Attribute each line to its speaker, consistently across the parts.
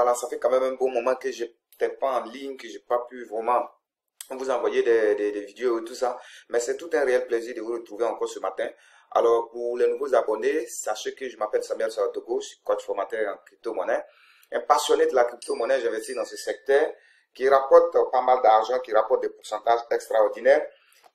Speaker 1: Voilà, ça fait quand même un bon moment que je n'étais pas en ligne, que j'ai pas pu vraiment vous envoyer des vidéos et tout ça. Mais c'est tout un réel plaisir de vous retrouver encore ce matin. Alors, pour les nouveaux abonnés, sachez que je m'appelle Samuel Saratogo, je suis coach formateur en crypto-monnaie. Un passionné de la crypto-monnaie, j'investis dans ce secteur qui rapporte pas mal d'argent, qui rapporte des pourcentages extraordinaires,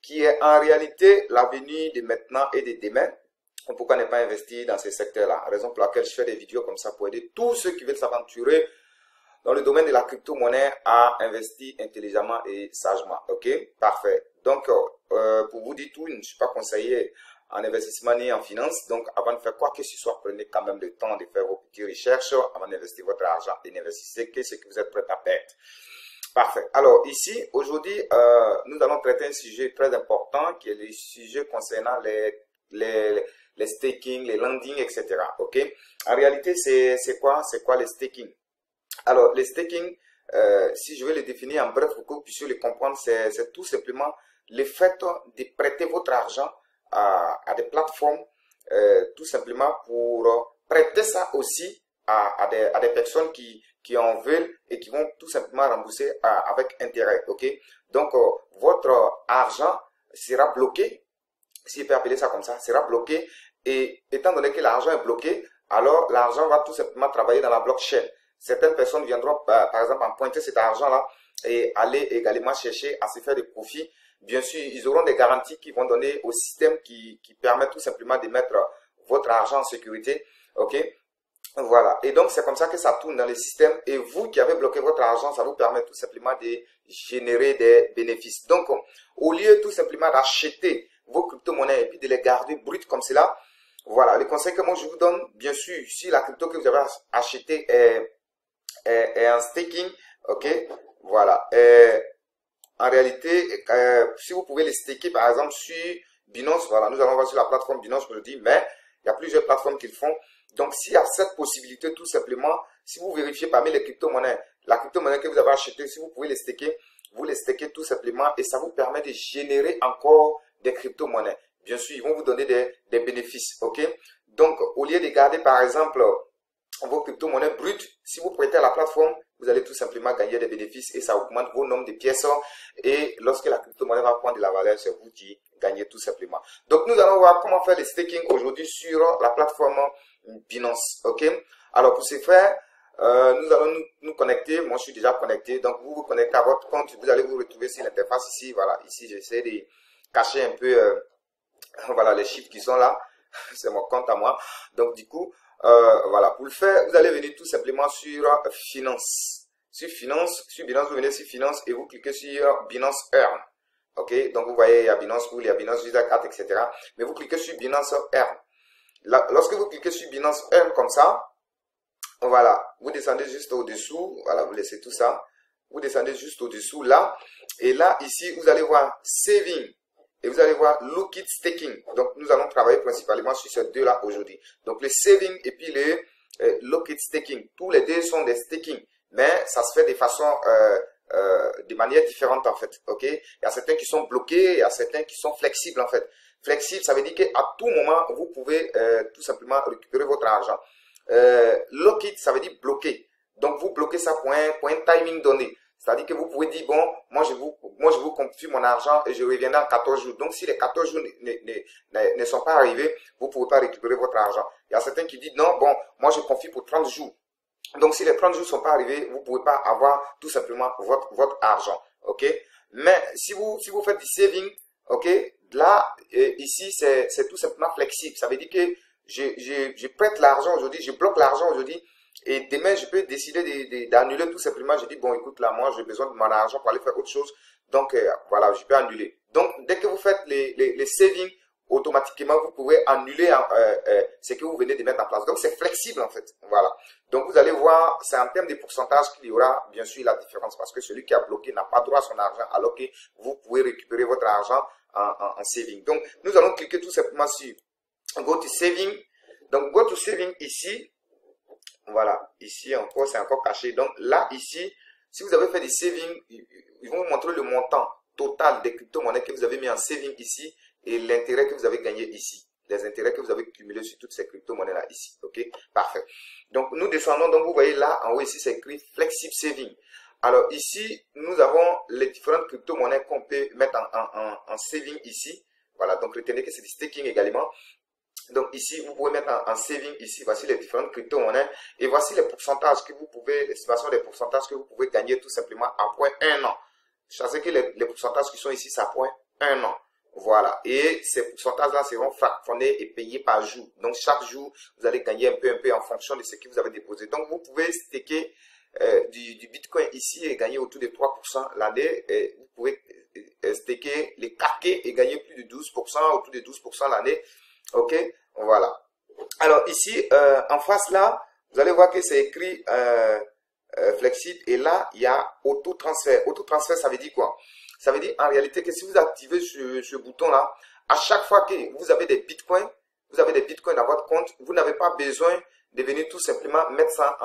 Speaker 1: qui est en réalité l'avenir de maintenant et de demain. Pourquoi ne pas investir dans ces secteurs-là? Raison pour laquelle je fais des vidéos comme ça pour aider tous ceux qui veulent s'aventurer dans le domaine de la crypto-monnaie à investir intelligemment et sagement. Ok? Parfait. Donc, pour vous dire tout, je ne suis pas conseiller en investissement ni en finance. Donc, avant de faire quoi que ce soit, prenez quand même le temps de faire vos petites recherches avant d'investir votre argent et n'investissez que ce que vous êtes prêt à perdre. Parfait. Alors, ici, aujourd'hui, nous allons traiter un sujet très important qui est le sujet concernant les staking, les landing, etc. Ok? En réalité, c'est quoi les staking? Alors, les staking, si je veux les définir en bref pour que vous puissiez les comprendre, c'est tout simplement le fait de prêter votre argent à des plateformes, tout simplement pour prêter ça aussi à des personnes qui en veulent et qui vont tout simplement rembourser avec intérêt. Ok? Donc, votre argent sera bloqué, si je peux appeler ça comme ça, sera bloqué. Et étant donné que l'argent est bloqué, alors l'argent va tout simplement travailler dans la blockchain. Certaines personnes viendront, par exemple, emprunter cet argent-là et aller également chercher à se faire des profits. Bien sûr, ils auront des garanties qui vont donner au système qui permet tout simplement de mettre votre argent en sécurité. Ok? Voilà. Et donc, c'est comme ça que ça tourne dans le système. Et vous qui avez bloqué votre argent, ça vous permet tout simplement de générer des bénéfices. Donc, au lieu tout simplement d'acheter vos crypto-monnaies et puis de les garder brutes comme cela, voilà. Le conseil que moi je vous donne, bien sûr, si la crypto que vous avez achetée est en staking, ok, voilà. En réalité, si vous pouvez les staker, par exemple, sur Binance, voilà, nous allons voir sur la plateforme Binance aujourd'hui, mais il y a plusieurs plateformes qui le font. Donc, s'il y a cette possibilité, tout simplement, si vous vérifiez parmi les crypto-monnaies, la crypto-monnaie que vous avez achetée, si vous pouvez les staker, vous les stakez tout simplement et ça vous permet de générer encore des crypto-monnaies. Bien sûr, ils vont vous donner des bénéfices, ok? Donc, au lieu de garder, par exemple, vos crypto-monnaies brutes, si vous prêtez à la plateforme, vous allez tout simplement gagner des bénéfices et ça augmente vos nombres de pièces. Et lorsque la crypto-monnaie va prendre de la valeur, c'est vous qui gagnez tout simplement. Donc, nous allons voir comment faire le staking aujourd'hui sur la plateforme Binance, ok? Alors, pour ce faire, nous allons nous connecter. Moi, je suis déjà connecté. Donc, vous vous connectez à votre compte. Vous allez vous retrouver sur l'interface ici. Voilà, ici, j'essaie de cacher un peu voilà, les chiffres qui sont là. C'est mon compte à moi. Donc, du coup, voilà, pour le faire, vous allez venir tout simplement sur Finance. Sur Binance, vous venez sur Finance et vous cliquez sur Binance Earn. Ok, donc vous voyez, il y a Binance Pool, il y a Binance Visa Card, etc. Mais vous cliquez sur Binance Earn. Lorsque vous cliquez sur Binance Earn comme ça, voilà, vous descendez juste au-dessous, voilà, vous laissez tout ça. Vous descendez juste au-dessous là. Et là, ici, vous allez voir Saving. Et vous allez voir Look It Staking. Donc, nous allons travailler principalement sur ces deux-là aujourd'hui. Donc, le Saving et puis le Look It Staking. Tous les deux sont des staking. Mais ça se fait de façon, de manière différente en fait. Ok? Il y a certains qui sont bloqués, il y a certains qui sont flexibles en fait. Flexible, ça veut dire qu'à tout moment, vous pouvez tout simplement récupérer votre argent. Lock it, ça veut dire bloquer. Donc, vous bloquez ça pour un timing donné. C'est-à-dire que vous pouvez dire, bon, moi je vous confie mon argent et je reviendrai en 14 jours. Donc, si les 14 jours ne sont pas arrivés, vous ne pouvez pas récupérer votre argent. Il y a certains qui disent, non, bon, moi je confie pour 30 jours. Donc, si les 30 jours ne sont pas arrivés, vous ne pouvez pas avoir tout simplement votre argent. OK? Mais si vous faites du saving, OK, là, ici, c'est tout simplement flexible. Ça veut dire que je prête l'argent aujourd'hui, je bloque l'argent aujourd'hui. Et demain, je peux décider d'annuler tout simplement. Je dis, bon, écoute, là, moi, j'ai besoin de mon argent pour aller faire autre chose. Donc, voilà, je peux annuler. Donc, dès que vous faites les savings, automatiquement, vous pouvez annuler ce que vous venez de mettre en place. Donc, c'est flexible, en fait. Voilà. Donc, vous allez voir, c'est en termes de pourcentage qu'il y aura, bien sûr, la différence. Parce que celui qui a bloqué n'a pas droit à son argent, alors que vous pouvez récupérer votre argent en saving. Donc, nous allons cliquer tout simplement sur Go to Saving. Donc, Go to Saving ici. Voilà, ici encore, c'est encore caché. Donc là, ici, si vous avez fait des savings, ils vont vous montrer le montant total des crypto-monnaies que vous avez mis en saving ici et l'intérêt que vous avez gagné ici. les intérêts que vous avez cumulés sur toutes ces crypto-monnaies-là ici. OK? Parfait. Donc, nous descendons. Donc, vous voyez là, en haut ici, c'est écrit Flexible Saving. Alors, ici, nous avons les différentes crypto-monnaies qu'on peut mettre en saving ici. Voilà. Donc, retenez que c'est du staking également. Donc, ici, vous pouvez mettre en saving ici. Voici les différentes crypto-monnaies. Et voici les pourcentages que vous pouvez, l'estimation des pourcentages que vous pouvez gagner tout simplement à point 1 an. Sachez que les pourcentages qui sont ici, c'est à point 1 an. Voilà. Et ces pourcentages-là seront fractionnés et payés par jour. Donc, chaque jour, vous allez gagner un peu en fonction de ce que vous avez déposé. Donc, vous pouvez staker du Bitcoin ici et gagner autour de 3% l'année. Et vous pouvez staker les KK et gagner plus de 12%, autour de 12% l'année. OK? Voilà. Alors, ici, en face là, vous allez voir que c'est écrit flexible. Et là, il y a auto-transfert. Auto-transfert, ça veut dire quoi? Ça veut dire en réalité que si vous activez ce bouton-là, à chaque fois que vous avez des bitcoins, dans votre compte, vous n'avez pas besoin de venir tout simplement mettre ça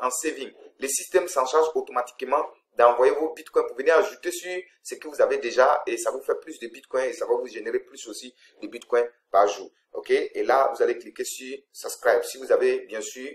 Speaker 1: en saving. Le système s'en charge automatiquement d'envoyer vos bitcoins pour venir ajouter sur ce que vous avez déjà et ça vous fait plus de bitcoins et ça va vous générer plus aussi de bitcoins par jour. OK? Et là, vous allez cliquer sur subscribe si vous avez bien sûr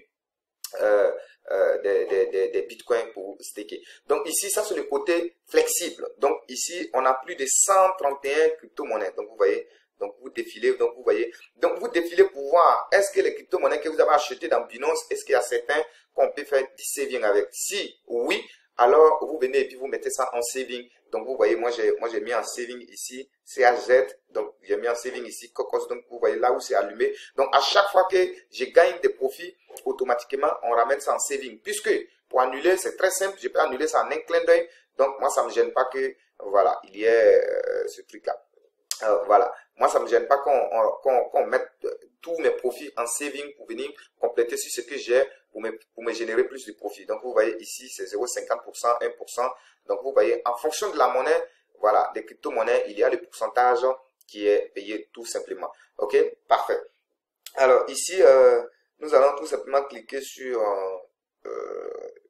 Speaker 1: des bitcoins pour staker. Donc ici, ça c'est le côté flexible. Donc ici, on a plus de 131 crypto-monnaies. Donc vous voyez, donc vous défilez, donc vous voyez. Donc vous défilez pour voir, est-ce que les crypto-monnaies que vous avez achetées dans Binance, est-ce qu'il y a certains qu'on peut faire du saving avec? Si oui, alors vous venez et puis vous mettez ça en saving. Donc vous voyez, moi j'ai mis en saving ici, CAZ, donc j'ai mis en saving ici, Cocos, donc vous voyez là où c'est allumé. Donc à chaque fois que je gagne des profits, automatiquement on ramène ça en saving. Puisque pour annuler, c'est très simple, je peux annuler ça en un clin d'œil. Donc moi ça me gêne pas que, voilà, il y ait ce truc-là. Voilà, moi ça me gêne pas qu'on mette tous mes profits en saving pour venir compléter sur ce que j'ai pour me générer plus de profits. Donc vous voyez ici c'est 0,50%, 1%. Donc vous voyez en fonction de la monnaie, voilà, des crypto-monnaies, il y a le pourcentage qui est payé tout simplement. OK, parfait. Alors ici, nous allons tout simplement cliquer sur,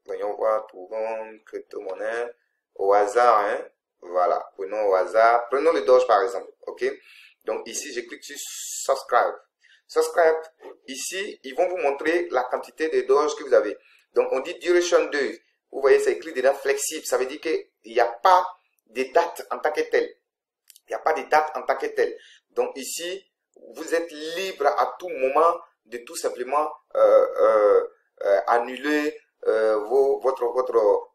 Speaker 1: voyons voir, trouvons crypto-monnaie au hasard, hein. Voilà, prenons au hasard, prenons le Doge par exemple, OK? Donc ici, je clique sur subscribe. Subscribe, ici, ils vont vous montrer la quantité de Doge que vous avez. Donc on dit duration 2. Vous voyez, c'est écrit dedans flexible. Ça veut dire qu'il n'y a pas de date en tant que telle. Il n'y a pas de date en tant que telle. Donc ici, vous êtes libre à tout moment de tout simplement annuler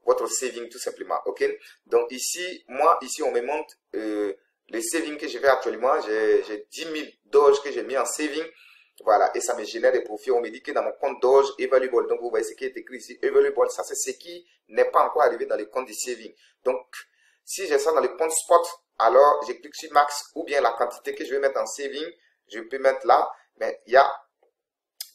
Speaker 1: votre saving tout simplement. OK? Donc ici, moi, ici, on me montre les savings que je fais actuellement. J'ai 10 000 Doge que j'ai mis en saving. Voilà, et ça me génère des profits. On me dit que dans mon compte Doge, Evaluable. Donc, vous voyez ce qui est écrit ici, Evaluable. Ça, c'est ce qui n'est pas encore arrivé dans les comptes de saving. Donc, si j'ai ça dans le compte Spot, alors je clique sur Max ou bien la quantité que je vais mettre en saving. Je peux mettre là, mais il y a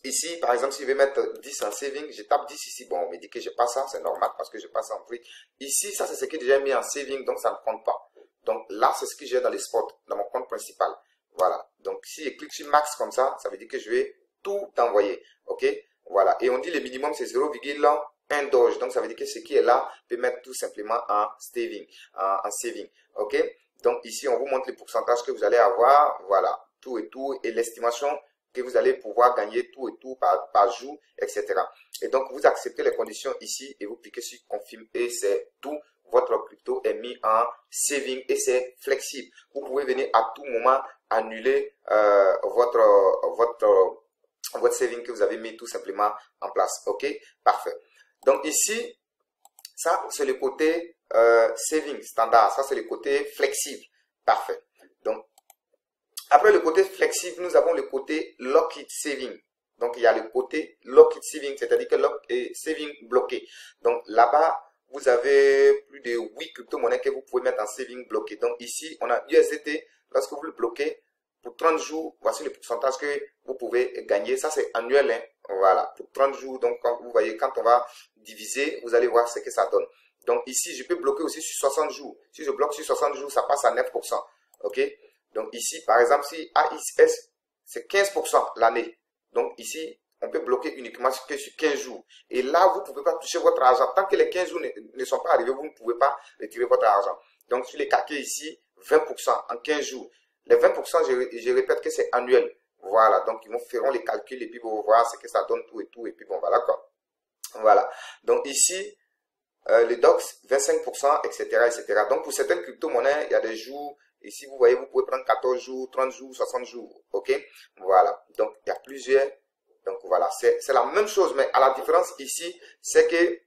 Speaker 1: ici, par exemple, si je vais mettre 10 en saving, je tape 10 ici. Bon, on me dit que je passe ça, c'est normal parce que je passe en prix. Ici, ça, c'est ce que j'ai déjà mis en saving, donc ça ne compte pas. Donc là, c'est ce que j'ai dans les spots, dans mon compte principal. Voilà. Donc, si je clique sur Max comme ça, ça veut dire que je vais tout envoyer. OK? Voilà. Et on dit le minimum, c'est 0,1 Doge. Donc, ça veut dire que ce qui est là peut mettre tout simplement en saving. OK? Donc, ici, on vous montre les pourcentages que vous allez avoir. Voilà. Tout et tout. Et l'estimation que vous allez pouvoir gagner tout et tout par jour, etc. Et donc, vous acceptez les conditions ici et vous cliquez sur Confirme et c'est tout. Votre crypto est mis en saving et c'est flexible. Vous pouvez venir à tout moment annuler votre saving que vous avez mis tout simplement en place. OK? Parfait. Donc ici, ça c'est le côté saving standard. Ça c'est le côté flexible. Parfait. Donc, après le côté flexible, nous avons le côté lock-it saving. Donc, il y a le côté lock-it saving, c'est-à-dire que lock et saving bloqué. Donc, là-bas, vous avez plus de 8 crypto-monnaies que vous pouvez mettre en saving bloqué. Donc, ici, on a USDT. Lorsque vous le bloquez, pour 30 jours, voici le pourcentage que vous pouvez gagner. Ça, c'est annuel. Hein. Voilà, pour 30 jours. Donc, quand vous voyez, quand on va diviser, vous allez voir ce que ça donne. Donc, ici, je peux bloquer aussi sur 60 jours. Si je bloque sur 60 jours, ça passe à 9%. OK? Donc ici, par exemple, si AXS, c'est 15% l'année. Donc ici, on peut bloquer uniquement sur 15 jours. Et là, vous ne pouvez pas toucher votre argent. Tant que les 15 jours ne sont pas arrivés, vous ne pouvez pas retirer votre argent. Donc sur les KK ici, 20% en 15 jours. Les 20%, je répète que c'est annuel. Voilà, donc ils feront les calculs et puis vous voir ce que ça donne tout, et puis bon, voilà quoi. Voilà, donc ici, les DOX, 25%, etc., etc. Donc pour certaines crypto-monnaies, il y a des jours, ici vous voyez, vous pouvez prendre 14 jours, 30 jours, 60 jours, ok? Voilà, donc il y a plusieurs, donc voilà, c'est la même chose, mais à la différence ici, c'est que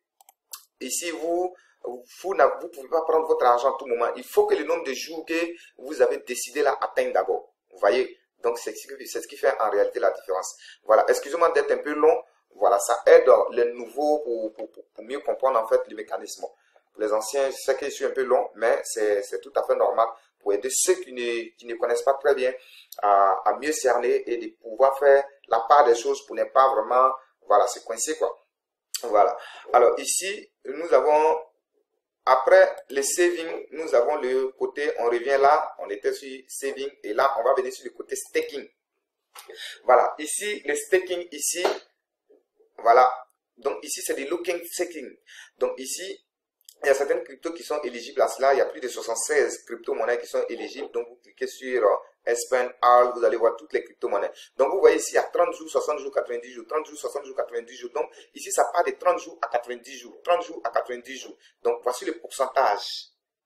Speaker 1: ici vous ne pouvez pas prendre votre argent à tout moment. Il faut que le nombre de jours que vous avez décidé là atteigne d'abord. Vous voyez? Donc, c'est ce qui fait en réalité la différence. Voilà. Excusez-moi d'être un peu long. Voilà. Ça aide les nouveaux pour mieux comprendre en fait le mécanisme. Pour les anciens, je sais que je suis un peu long, mais c'est tout à fait normal pour aider ceux qui ne connaissent pas très bien à mieux cerner et de pouvoir faire la part des choses pour ne pas vraiment, voilà, se coincer, quoi. Voilà. Alors, ici, nous avons après les saving, nous avons le côté, on revient là, on était sur saving et là, on va venir sur le côté staking. Voilà, ici, le staking, ici, voilà. Donc ici, c'est du looking staking. Donc ici, il y a certaines cryptos qui sont éligibles à cela. Il y a plus de 76 crypto-monnaies qui sont éligibles. Donc vous cliquez sur Spend All, vous allez voir toutes les crypto-monnaies. Donc vous voyez ici, il y a 30 jours, 60 jours, 90 jours, 30 jours, 60 jours, 90 jours. Donc ici, ça part de 30 jours à 90 jours, 30 jours à 90 jours. Donc voici le pourcentage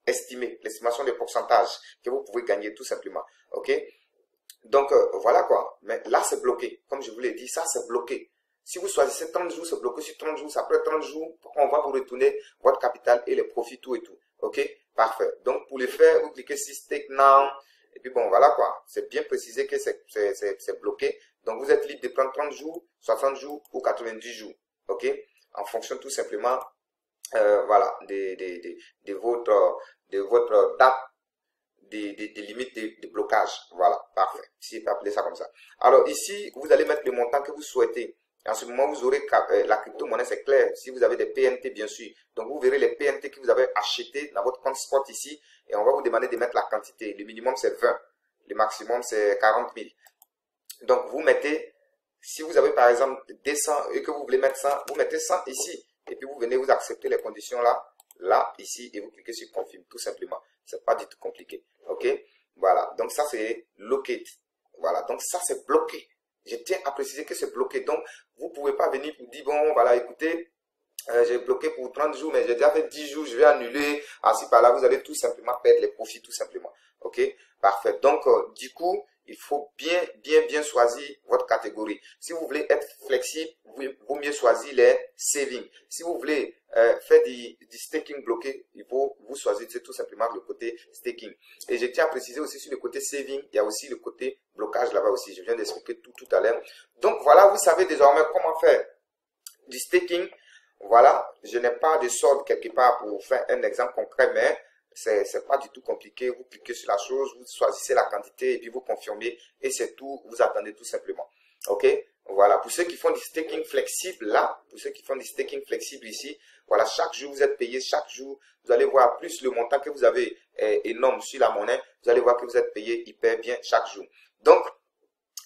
Speaker 1: estimé, l'estimation des pourcentages que vous pouvez gagner tout simplement. Ok? Donc voilà quoi. Mais là, c'est bloqué. Comme je vous l'ai dit, ça c'est bloqué. Si vous choisissez 30 jours, c'est bloqué sur 30 jours. Après 30 jours, on va vous retourner votre capital et les profits, tout et tout. Ok? Parfait. Donc, pour le faire, vous cliquez sur Stake Now. Et puis bon, voilà quoi. C'est bien précisé que c'est bloqué. Donc, vous êtes libre de prendre 30 jours, 60 jours ou 90 jours. Ok? En fonction tout simplement, voilà, de votre date, des limites de blocage. Voilà, parfait. Si on peut appeler ça comme ça. Alors ici, vous allez mettre le montant que vous souhaitez. En ce moment, vous aurez la crypto-monnaie, c'est clair. Si vous avez des PNT, bien sûr. Donc, vous verrez les PNT que vous avez achetés dans votre compte spot ici. Et on va vous demander de mettre la quantité. Le minimum, c'est 20. Le maximum, c'est 40 000. Donc, vous mettez, si vous avez par exemple 200 et que vous voulez mettre 100, vous mettez 100 ici. Et puis, vous venez, vous acceptez les conditions là, ici. Et vous cliquez sur Confirm, tout simplement. C'est pas du tout compliqué. OK? Voilà. Donc, ça, c'est locate. Voilà. Donc, ça, c'est bloqué. Je tiens à préciser que c'est bloqué. Donc, vous ne pouvez pas venir pour dire, bon, voilà, écoutez, j'ai bloqué pour 30 jours, mais j'ai déjà fait 10 jours, je vais annuler. Ainsi par là, vous allez tout simplement perdre les profits, tout simplement. OK? Parfait. Donc, du coup, il faut bien choisir votre catégorie. Si vous voulez être flexible, il vaut mieux choisir les savings. Si vous voulez faire du staking bloqué, il faut vous choisir tout simplement le côté staking. Et je tiens à préciser aussi sur le côté saving, il y a aussi le côté blocage là-bas aussi. Je viens d'expliquer tout à l'heure. Donc voilà, vous savez désormais comment faire du staking. Voilà, je n'ai pas de solde quelque part pour faire un exemple concret, mais c'est pas du tout compliqué. Vous cliquez sur la chose, vous choisissez la quantité et puis vous confirmez et c'est tout. Vous attendez tout simplement. OK? Voilà. Pour ceux qui font du staking flexible là, pour ceux qui font du staking flexible ici, voilà, chaque jour vous êtes payé, chaque jour vous allez voir plus le montant que vous avez est énorme sur la monnaie. Vous allez voir que vous êtes payé hyper bien chaque jour. Donc,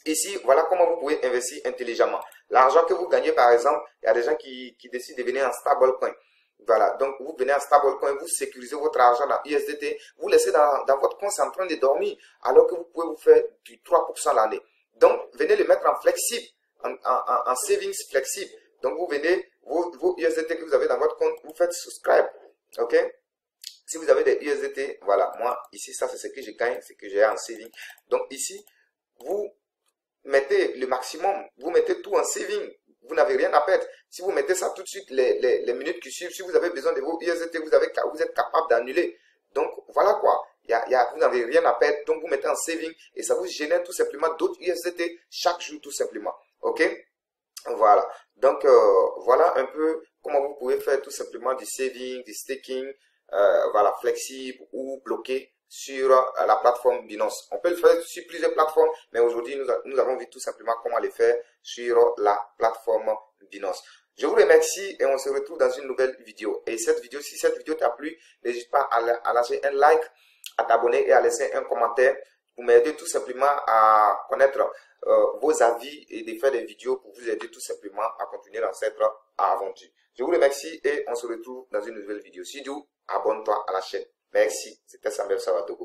Speaker 1: ici, voilà comment vous pouvez investir intelligemment. L'argent que vous gagnez, par exemple, il y a des gens qui décident de venir en stablecoin. Voilà, donc vous venez en stablecoin, vous sécurisez votre argent dans USDT, vous laissez dans votre compte, c'est en train de dormir, alors que vous pouvez vous faire du 3% l'année. Donc, venez le mettre en flexible, en savings flexible. Donc, vous venez, vos USDT que vous avez dans votre compte, vous faites subscribe. OK? Si vous avez des USDT, voilà, moi, ici, ça, c'est ce que je gagne, c'est que j'ai en saving. Donc, ici, vous mettez le maximum, vous mettez tout en saving, vous n'avez rien à perdre. Si vous mettez ça tout de suite, les minutes qui suivent, si vous avez besoin de vos USDT, vous êtes capable d'annuler. Donc, voilà quoi. Vous n'avez rien à perdre, donc vous mettez en saving et ça vous génère tout simplement d'autres USDT chaque jour tout simplement. OK? Voilà. Donc, voilà un peu comment vous pouvez faire tout simplement du saving, du staking, voilà, flexible ou bloqué sur la plateforme Binance. On peut le faire sur plusieurs plateformes, mais aujourd'hui, nous avons vu tout simplement comment le faire sur la plateforme Binance. Je vous remercie et on se retrouve dans une nouvelle vidéo. Et si cette vidéo t'a plu, n'hésite pas à lâcher un like, à t'abonner et à laisser un commentaire pour m'aider tout simplement à connaître vos avis et de faire des vidéos pour vous aider tout simplement à continuer dans cette aventure. Je vous remercie et on se retrouve dans une nouvelle vidéo. Si tu abonne-toi à la chaîne. Merci. C'était Samuel Savadogo.